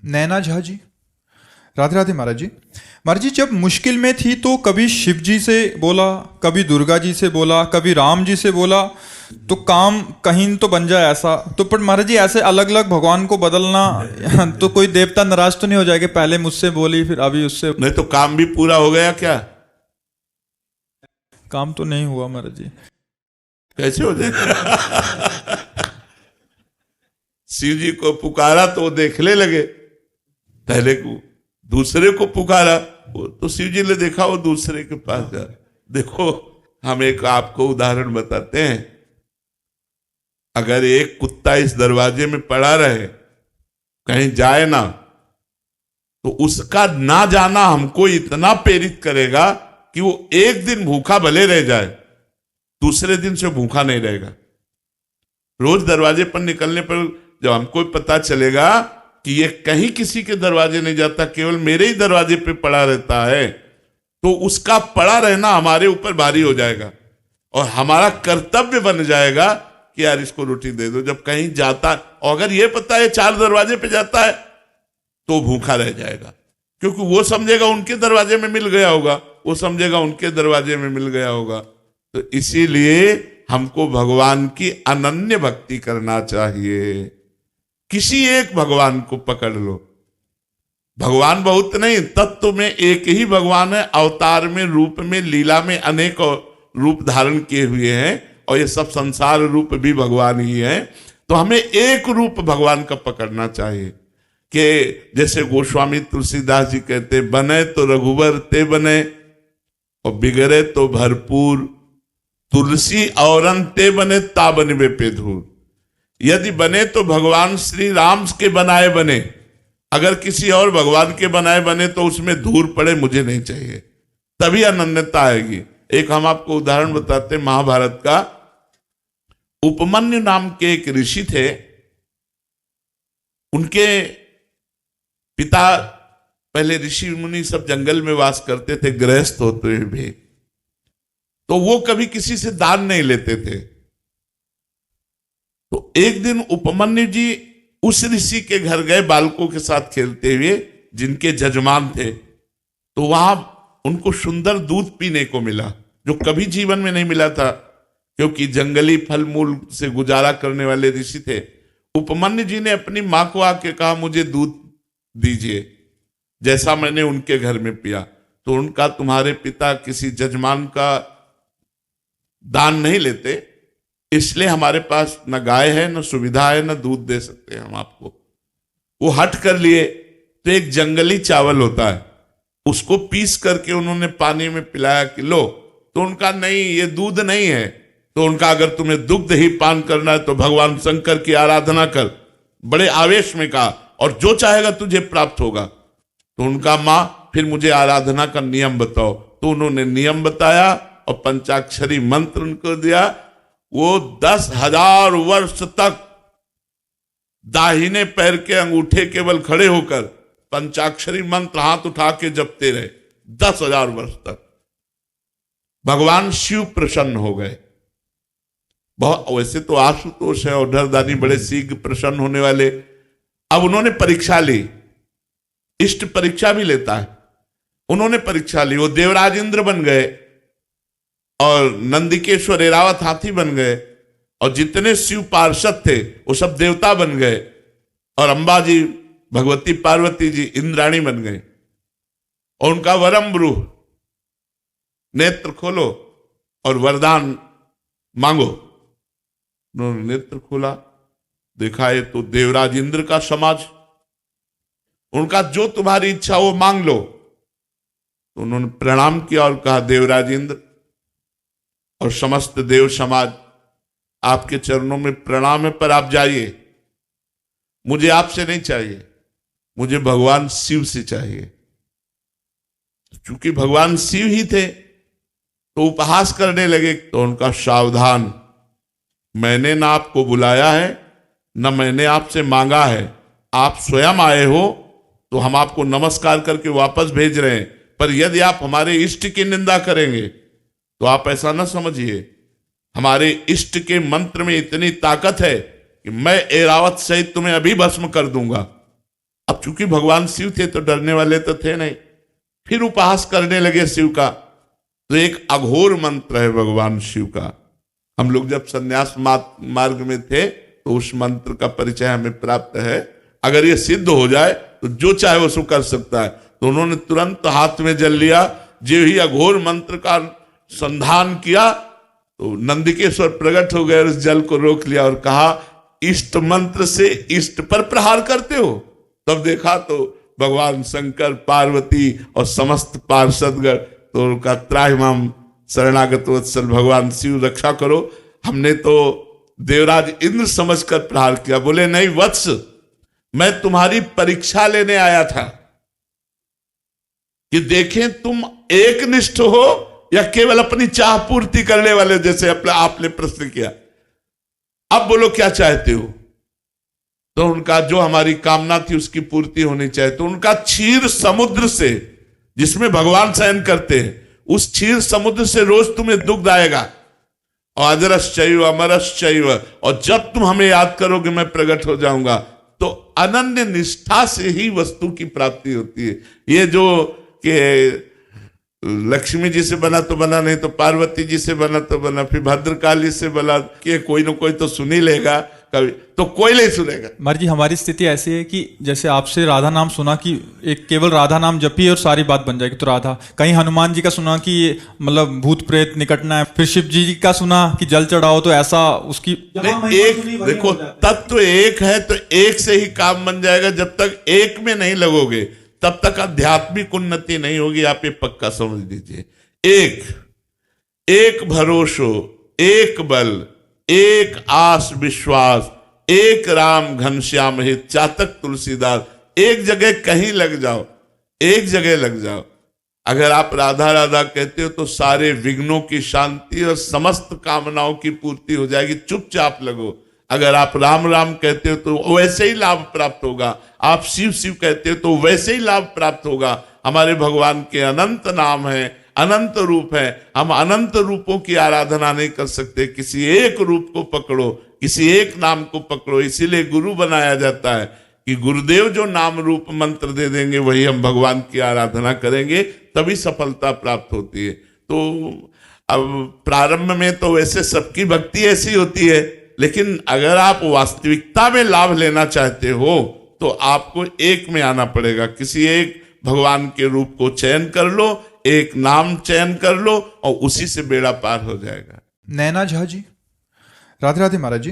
नैना झा जी, राधे राधे महाराज जी। महाराज जी, जब मुश्किल में थी तो कभी शिव जी से बोला, कभी दुर्गा जी से बोला, कभी राम जी से बोला, तो काम कहीं तो बन जाए ऐसा। तो पर महाराज जी, ऐसे अलग अलग भगवान को बदलना तो कोई देवता नाराज तो नहीं हो जाएगा? पहले मुझसे बोली, फिर अभी उससे। नहीं तो काम भी पूरा हो गया क्या? काम तो नहीं हुआ महाराज जी। कैसे हो जाएगा? शिव जी को पुकारा तो वो देखने लगे, पहले को दूसरे को पुकारा, वो तो शिव जी ने देखा, वो दूसरे के पास जा। देखो, हम एक आपको उदाहरण बताते हैं। अगर एक कुत्ता इस दरवाजे में पड़ा रहे, कहीं जाए ना, तो उसका ना जाना हमको इतना प्रेरित करेगा कि वो एक दिन भूखा भले रह जाए, दूसरे दिन से भूखा नहीं रहेगा। रोज दरवाजे पर निकलने पर जब हमको पता चलेगा कि ये कहीं किसी के दरवाजे नहीं जाता, केवल मेरे ही दरवाजे पे पड़ा रहता है, तो उसका पड़ा रहना हमारे ऊपर भारी हो जाएगा और हमारा कर्तव्य बन जाएगा कि यार इसको रोटी दे दो। जब कहीं जाता, और अगर ये पता है 4 दरवाजे पे जाता है, तो भूखा रह जाएगा, क्योंकि वो समझेगा उनके दरवाजे में मिल गया होगा, वो समझेगा उनके दरवाजे में मिल गया होगा। तो इसीलिए हमको भगवान की अनन्य भक्ति करना चाहिए। किसी एक भगवान को पकड़ लो। भगवान बहुत नहीं, तत्व में एक ही भगवान है। अवतार में, रूप में, लीला में अनेक रूप धारण किए हुए हैं, और ये सब संसार रूप भी भगवान ही है। तो हमें एक रूप भगवान का पकड़ना चाहिए कि जैसे गोस्वामी तुलसीदास जी कहते, बने तो रघुवर ते बने और बिगड़े तो भरपूर, तुलसी औरन ते बने ता बनवे पे धूर। यदि बने तो भगवान श्री राम के बनाए बने, अगर किसी और भगवान के बनाए बने तो उसमें धूल पड़े, मुझे नहीं चाहिए, तभी अनन्यता आएगी। एक हम आपको उदाहरण बताते, महाभारत का। उपमन्यु नाम के एक ऋषि थे, उनके पिता, पहले ऋषि मुनि सब जंगल में वास करते थे, गृहस्थ होते हुए भी, तो वो कभी किसी से दान नहीं लेते थे। तो एक दिन उपमन्यु जी उस ऋषि के घर गए बालकों के साथ खेलते हुए, जिनके जजमान थे। तो वहां उनको सुंदर दूध पीने को मिला, जो कभी जीवन में नहीं मिला था, क्योंकि जंगली फल मूल से गुजारा करने वाले ऋषि थे। उपमन्यु जी ने अपनी मां को आके कहा, मुझे दूध दीजिए, जैसा मैंने उनके घर में पिया। तो उनका, तुम्हारे पिता किसी जजमान का दान नहीं लेते, इसलिए हमारे पास न गाय है, न सुविधा है, न दूध दे सकते हैं हम आपको। वो हट कर लिए। तो एक जंगली चावल होता है, उसको पीस करके उन्होंने पानी में पिलाया कि लो। तो उनका, नहीं, ये दूध नहीं है। तो उनका, अगर तुम्हें दुग्ध ही पान करना है तो भगवान शंकर की आराधना कर। बड़े आवेश में कहा, और जो चाहेगा तुझे प्राप्त होगा। तो उनका, मां फिर मुझे आराधना का नियम बताओ। तो उन्होंने नियम बताया और पंचाक्षरी मंत्र उनको दिया। वो 10,000 वर्ष तक दाहिने पैर के अंगूठे केवल खड़े होकर पंचाक्षरी मंत्र हाथ उठा के जपते रहे 10,000 वर्ष तक। भगवान शिव प्रसन्न हो गए। बहुत, वैसे तो आशुतोष है और डरदानी बड़े शीघ्र प्रसन्न होने वाले। अब उन्होंने परीक्षा ली, इष्ट परीक्षा भी लेता है। उन्होंने परीक्षा ली, वो देवराज इंद्र बन गए और नंदिकेश्वर एरावत हाथी बन गए, और जितने शिव पार्षद थे वो सब देवता बन गए, और अंबा जी, भगवती पार्वती जी इंद्राणी बन गए। और उनका वरम ब्रूह, नेत्र खोलो और वरदान मांगो। उन्होंने नेत्र खोला, देखा ये तो देवराज इंद्र का समाज, उनका जो तुम्हारी इच्छा वो मांग लो। तो उन्होंने प्रणाम किया और कहा, देवराज इंद्र और समस्त देव समाज, आपके चरणों में प्रणाम है, पर आप जाइए, मुझे आपसे नहीं चाहिए, मुझे भगवान शिव से चाहिए। चूंकि भगवान शिव ही थे तो उपहास करने लगे। तो उनका, सावधान, मैंने ना आपको बुलाया है, ना मैंने आपसे मांगा है, आप स्वयं आए हो तो हम आपको नमस्कार करके वापस भेज रहे हैं। पर यदि आप हमारे इष्ट की निंदा करेंगे तो आप ऐसा ना समझिए, हमारे इष्ट के मंत्र में इतनी ताकत है कि मैं एरावत सहित तुम्हें अभी भस्म कर दूंगा। अब चूंकि भगवान शिव थे तो डरने वाले तो थे नहीं, फिर उपहास करने लगे शिव का। तो एक अघोर मंत्र है भगवान शिव का। हम लोग जब संन्यास मार्ग में थे तो उस मंत्र का परिचय हमें प्राप्त है। अगर ये सिद्ध हो जाए तो जो चाहे वो सो कर सकता है। तो उन्होंने तुरंत हाथ में जल लिया। जो ही अघोर मंत्र का संधान किया तो नंदिकेश्वर प्रकट हो गए, उस जल को रोक लिया और कहा, इष्ट मंत्र से इष्ट पर प्रहार करते हो? तब देखा तो भगवान शंकर, पार्वती और समस्त पार्षदगण तो उनका त्राहिमाम शरणागत वत्सल भगवान शिव रक्षा करो। हमने तो देवराज इंद्र समझकर प्रहार किया। बोले नहीं वत्स, मैं तुम्हारी परीक्षा लेने आया था कि देखें तुम एकनिष्ठ हो या केवल अपनी चाह पूर्ति करने वाले, जैसे आपने प्रश्न किया। अब बोलो क्या चाहते हो? तो उनका जो हमारी कामना थी उसकी पूर्ति होनी चाहिए। तो उनका क्षीर समुद्र से, जिसमें भगवान शयन करते हैं, उस क्षीर समुद्र से रोज तुम्हें दुग्ध आएगा। और अजरश्चैव अमरश्चैव, और जब तुम हमें याद करोगे मैं प्रकट हो जाऊंगा। तो अनन्य निष्ठा से ही वस्तु की प्राप्ति होती है। ये जो कि लक्ष्मी जी से बना तो बना, नहीं तो पार्वती जी से बना तो बना, फिर भद्रकाली से बना, कि कोई ना कोई तो सुन ही लेगा, कभी तो कोई नहीं सुनेगा। महाराज जी हमारी स्थिति ऐसी है कि जैसे आपसे राधा नाम सुना कि एक केवल राधा नाम जपिए और सारी बात बन जाएगी, तो राधा। कहीं हनुमान जी का सुना कि मतलब भूत प्रेत निकटना है, फिर शिव जी का सुना कि जल चढ़ाओ, तो ऐसा उसकी एक देखो, तत्व एक है तो एक से ही काम बन जाएगा। जब तक एक में नहीं लगोगे तब तक आध्यात्मिक उन्नति नहीं होगी। आप ये पक्का समझ लीजिए। एक भरोसो, एक बल, एक आस विश्वास, एक राम घनश्याम हित, चातक तुलसीदास। एक जगह कहीं लग जाओ, एक जगह लग जाओ। अगर आप राधा राधा कहते हो तो सारे विघ्नों की शांति और समस्त कामनाओं की पूर्ति हो जाएगी। चुपचाप लगो। अगर आप राम राम कहते हो तो वैसे ही लाभ प्राप्त होगा। आप शिव शिव कहते हो तो वैसे ही लाभ प्राप्त होगा। हमारे भगवान के अनंत नाम है, अनंत रूप है। हम अनंत रूपों की आराधना नहीं कर सकते। किसी एक रूप को पकड़ो, किसी एक नाम को पकड़ो। इसीलिए गुरु बनाया जाता है कि गुरुदेव जो नाम रूप मंत्र दे देंगे वही हम भगवान की आराधना करेंगे, तभी सफलता प्राप्त होती है। तो अब प्रारंभ में तो वैसे सबकी भक्ति ऐसी होती है, लेकिन अगर आप वास्तविकता में लाभ लेना चाहते हो तो आपको एक में आना पड़ेगा। किसी एक भगवान के रूप को चयन कर लो, एक नाम चयन कर लो और उसी से बेड़ा पार हो जाएगा। नैना झा जी, राधे राधे महाराज जी।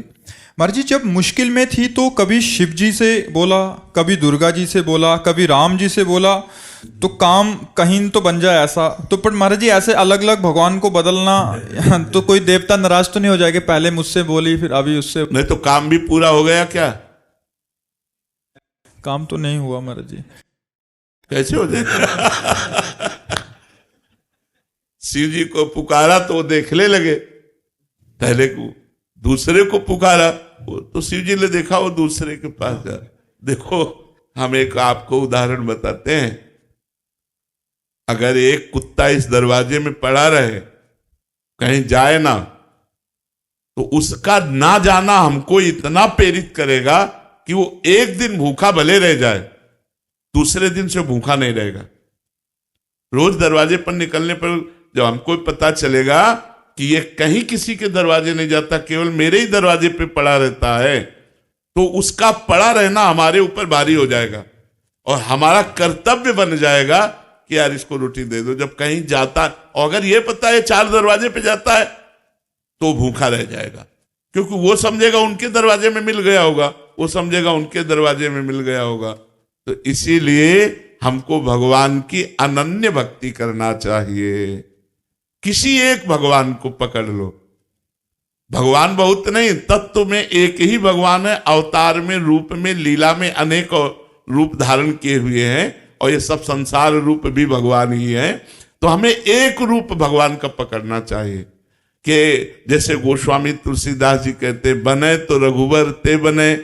महाराज जी जब मुश्किल में थी तो कभी शिव जी से बोला, कभी दुर्गा जी से बोला, कभी राम जी से बोला, तो काम कहीं तो बन जाए ऐसा। तो पर महाराज जी ऐसे अलग अलग भगवान को बदलना तो कोई देवता नाराज तो नहीं हो जाएगा? पहले मुझसे बोली फिर अभी उससे। नहीं तो काम भी पूरा हो गया क्या? काम तो नहीं हुआ महाराज जी। कैसे हो जाएगा? शिव जी को पुकारा तो वो देखने लगे, पहले को दूसरे को पुकारा तो शिव जी ने देखा वो दूसरे के पास जा। देखो हम एक आपको उदाहरण बताते हैं। अगर एक कुत्ता इस दरवाजे में पड़ा रहे, कहीं जाए ना, तो उसका ना जाना हमको इतना प्रेरित करेगा कि वो एक दिन भूखा भले रह जाए, दूसरे दिन से भूखा नहीं रहेगा। रोज दरवाजे पर निकलने पर जब हमको पता चलेगा कि ये कहीं किसी के दरवाजे नहीं जाता, केवल मेरे ही दरवाजे पे पड़ा रहता है, तो उसका पड़ा रहना हमारे ऊपर भारी हो जाएगा और हमारा कर्तव्य बन जाएगा कि यार इसको रोटी दे दो। जब कहीं जाता, और अगर ये पता है 4 दरवाजे पे जाता है तो भूखा रह जाएगा, क्योंकि वो समझेगा उनके दरवाजे में मिल गया होगा, वो समझेगा उनके दरवाजे में मिल गया होगा। तो इसीलिए हमको भगवान की अनन्य भक्ति करना चाहिए। किसी एक भगवान को पकड़ लो। भगवान बहुत नहीं, तत्व में एक ही भगवान है। अवतार में, रूप में, लीला में अनेक रूप धारण किए हुए हैं और ये सब संसार रूप भी भगवान ही है। तो हमें एक रूप भगवान का पकड़ना चाहिए कि जैसे गोस्वामी तुलसीदास जी कहते, बने तो रघुवर ते बने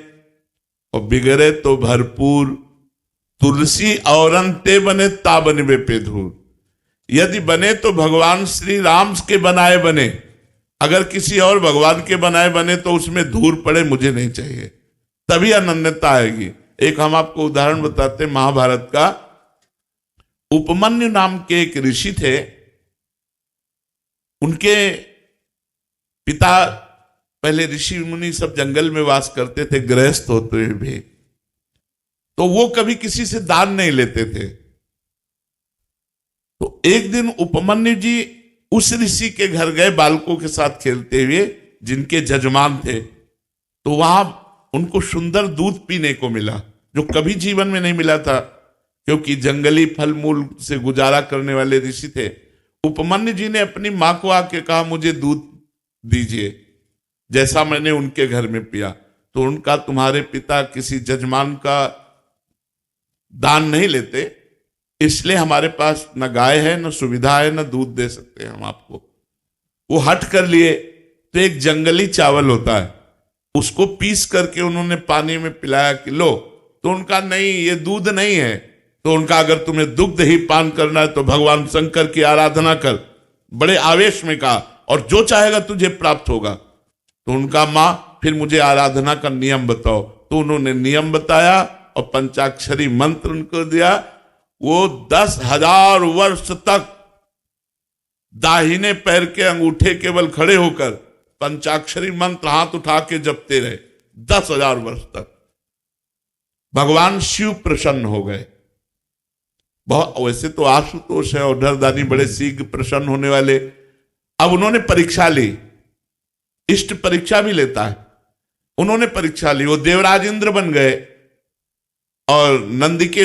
और बिगड़े तो भरपूर, तुलसी औरन ते बने ता बनवे पे धूर। यदि बने तो भगवान श्री राम के बनाए बने, अगर किसी और भगवान के बनाए बने तो उसमें धूल पड़े मुझे नहीं चाहिए, तभी अनन्यता आएगी। एक हम आपको उदाहरण बताते हैं महाभारत का। उपमन्यु नाम के एक ऋषि थे, उनके पिता, पहले ऋषि मुनि सब जंगल में वास करते थे गृहस्थ होते हुए भी, तो वो कभी किसी से दान नहीं लेते थे। तो एक दिन उपमन्यु जी उस ऋषि के घर गए बालकों के साथ खेलते हुए, जिनके जजमान थे। तो वहां उनको सुंदर दूध पीने को मिला, जो कभी जीवन में नहीं मिला था, क्योंकि जंगली फल मूल से गुजारा करने वाले ऋषि थे। उपमन्यु जी ने अपनी मां को आके कहा, मुझे दूध दीजिए जैसा मैंने उनके घर में पिया। तो उनका, तुम्हारे पिता किसी जजमान का दान नहीं लेते, इसलिए हमारे पास न गाय है, न सुविधा है, न दूध दे सकते हैं हम आपको। वो हट कर लिए। तो एक जंगली चावल होता है, उसको पीस करके उन्होंने पानी में पिलाया कि लो। तो उनका, नहीं ये दूध नहीं है। तो उनका, अगर तुम्हें दुग्ध ही पान करना है तो भगवान शंकर की आराधना कर। बड़े आवेश में कहा, और जो चाहेगा तुझे प्राप्त होगा। तो उनका, माँ फिर मुझे आराधना का नियम बताओ। तो उन्होंने नियम बताया और पंचाक्षरी मंत्र उनको दिया। वो 10,000 वर्ष तक दाहिने पैर के अंगूठे केवल खड़े होकर पंचाक्षरी मंत्र हाथ उठा के जपते रहे 10,000 वर्ष तक। भगवान शिव प्रसन्न हो गए। बहुत, वैसे तो आशुतोष है और डरदानी बड़े शीघ्र प्रसन्न होने वाले। अब उन्होंने परीक्षा ली, इष्ट परीक्षा भी लेता है। उन्होंने परीक्षा ली, वो देवराज इंद्र बन गए और नंदी के